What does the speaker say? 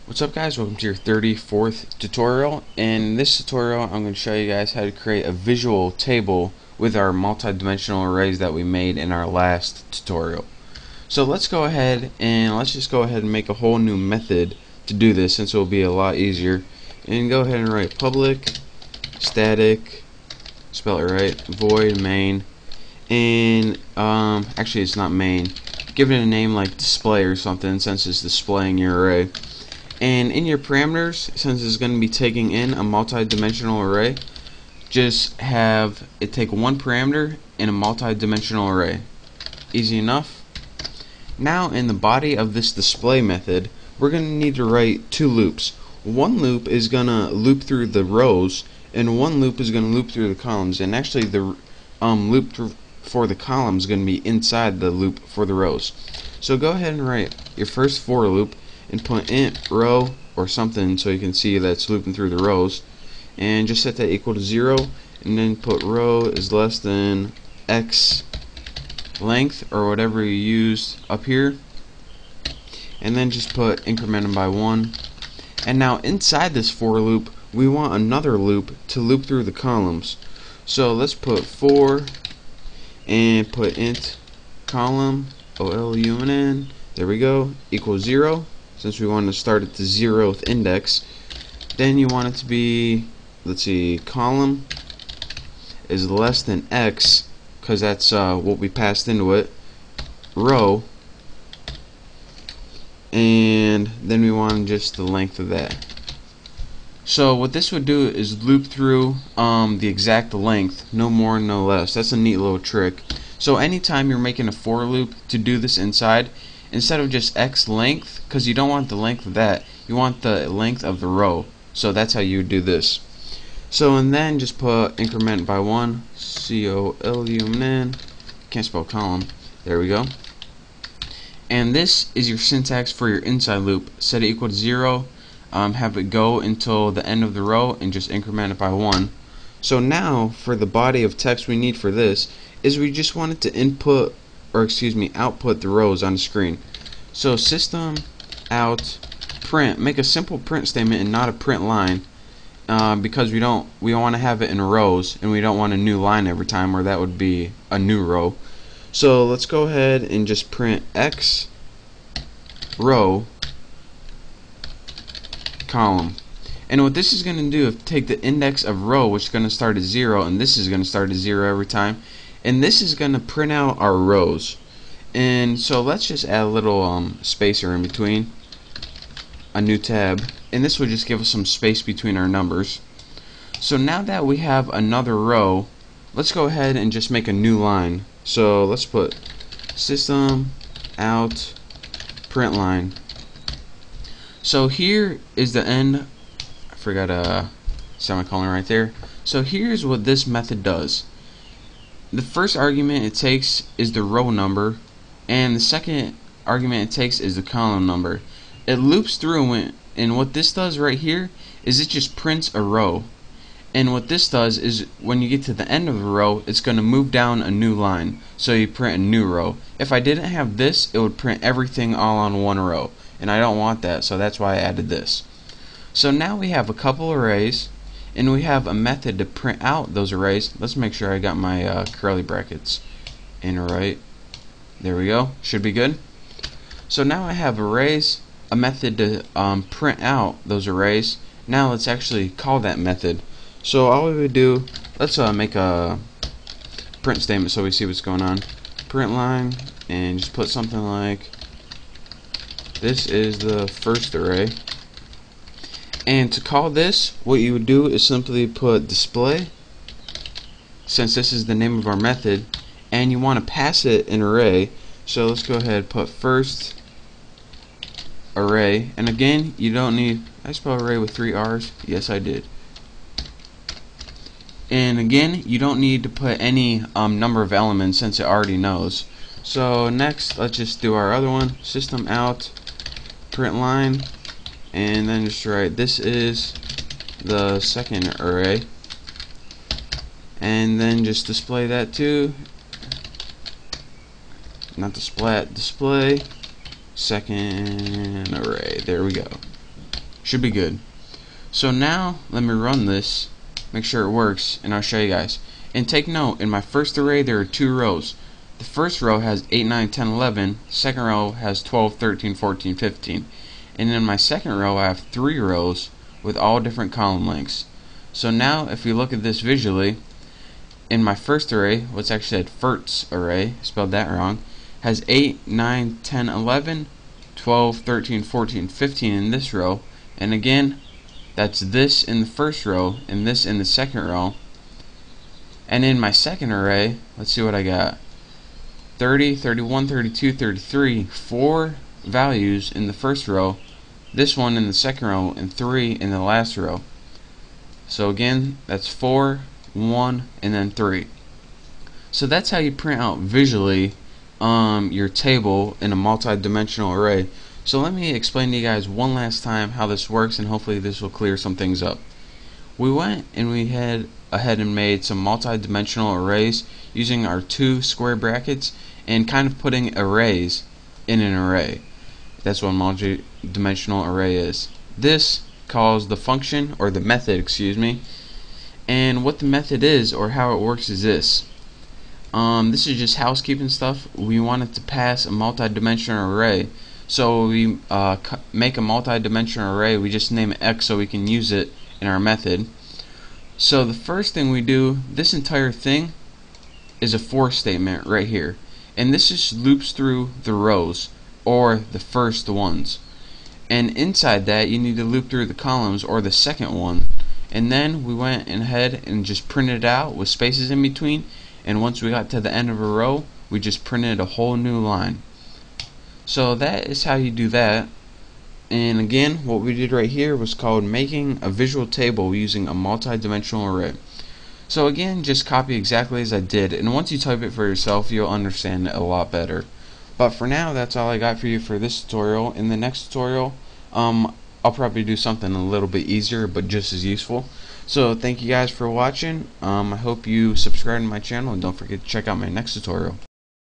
What's up, guys? Welcome to your 34th tutorial. In this tutorial I'm going to show you guys how to create a visual table with our multi-dimensional arrays that we made in our last tutorial. So let's go ahead and make a whole new method to do this, since it will be a lot easier. And go ahead and write public static, spell it right, void main, and actually it's not main, give it a name like display or something, since it's displaying your array. And in your parameters, since it's going to be taking in a multi-dimensional array, just have it take one parameter in a multi-dimensional array. Easy enough. Now in the body of this display method, we're going to need to write two loops. One loop is going to loop through the rows, and one loop is going to loop through the columns. And actually the loop for the columns is going to be inside the loop for the rows. So go ahead and write your first for loop and put int row or something so you can see that it's looping through the rows, and just set that equal to 0, and then put row is less than x length or whatever you used up here, and then just put incremented by 1. And now inside this for loop we want another loop to loop through the columns, so let's put for and put int column OLUNN, there we go, equals 0, since we want to start at the 0th index. Then you want it to be, let's see, column is less than x, because that's what we passed into it, row, and then we want just the length of that. So what this would do is loop through the exact length, no more no less. That's a neat little trick. So anytime you're making a for loop to do this inside, instead of just x length, because you don't want the length of that, you want the length of the row. So that's how you would do this. So and then just put increment by 1, COLUMN, can't spell column, there we go. And this is your syntax for your inside loop. Set it equal to 0, have it go until the end of the row, and just increment it by 1. So now for the body of text we need for this is we just want it to output the rows on the screen. So system out print, make a simple print statement and not a print line, because we want to have it in rows, and we don't want a new line every time, or that would be a new row. So let's go ahead and just print x row column. And what this is going to do is take the index of row, which is going to start at 0, and this is going to start at 0 every time, and this is going to print out our rows. And so let's just add a little spacer in between, a new tab, and this will just give us some space between our numbers. So now that we have another row, let's go ahead and just make a new line. So let's put system out print line. So here is the end. I forgot a semicolon right there. So here's what this method does. The first argument it takes is the row number, and the second argument it takes is the column number. It loops through it, and what this does right here is it just prints a row. And what this does is when you get to the end of the row, it's going to move down a new line, so you print a new row. If I didn't have this, it would print everything all on one row, and I don't want that, so that's why I added this. So now we have a couple arrays, and we have a method to print out those arrays. Let's make sure I got my curly brackets in right. There we go. Should be good. So now I have arrays, a method to print out those arrays. Now let's actually call that method. So all we would do, let's make a print statement so we see what's going on. Print line, and just put something like, this is the first array. And to call this, what you would do is simply put display, since this is the name of our method, and you want to pass it an array. So let's go ahead and put first array, and again, you don't need, I spell array with 3 R's, yes I did. And again, you don't need to put any number of elements, since it already knows. So next, let's just do our other one, system out print line, and then just write this is the second array, and then just display that too, not the splat, display second array. There we go. Should be good. So now let me run this, make sure it works, and I'll show you guys. And take note, in my first array there are 2 rows. The first row has 8, 9, 10, 11. Second row has 12, 13, 14, 15. And in my second row I have 3 rows with all different column lengths. So now if we look at this visually, in my first array, what's actually at first array, spelled that wrong, has 8, 9, 10, 11, 12, 13, 14, 15 in this row. And again, that's this in the first row and this in the second row. And in my second array, let's see what I got. 30, 31, 32, 33, 4 values in the first row, this one in the second row, and 3 in the last row. So again, that's 4, 1, and then 3. So that's how you print out visually your table in a multi-dimensional array. So let me explain to you guys one last time how this works, and hopefully this will clear some things up. We went and we had ahead and made some multi-dimensional arrays using our 2 square brackets and kind of putting arrays in an array. That's what a multi-dimensional array is. This calls the function, or the method, excuse me. And what the method is, or how it works, is this. This is just housekeeping stuff. We wanted to pass a multi-dimensional array. So we make a multi-dimensional array. We just name it X so we can use it in our method. So the first thing we do, this entire thing is a for statement right here, and this just loops through the rows, or the first ones, and inside that you need to loop through the columns, or the second one. And then we went ahead and just printed it out with spaces in between, and once we got to the end of a row we just printed a whole new line. So that is how you do that. And again, what we did right here was called making a visual table using a multi-dimensional array. So again, just copy exactly as I did, and once you type it for yourself you'll understand it a lot better. But for now, that's all I got for you for this tutorial. In the next tutorial, I'll probably do something a little bit easier but just as useful. So thank you guys for watching. I hope you subscribe to my channel, and don't forget to check out my next tutorial.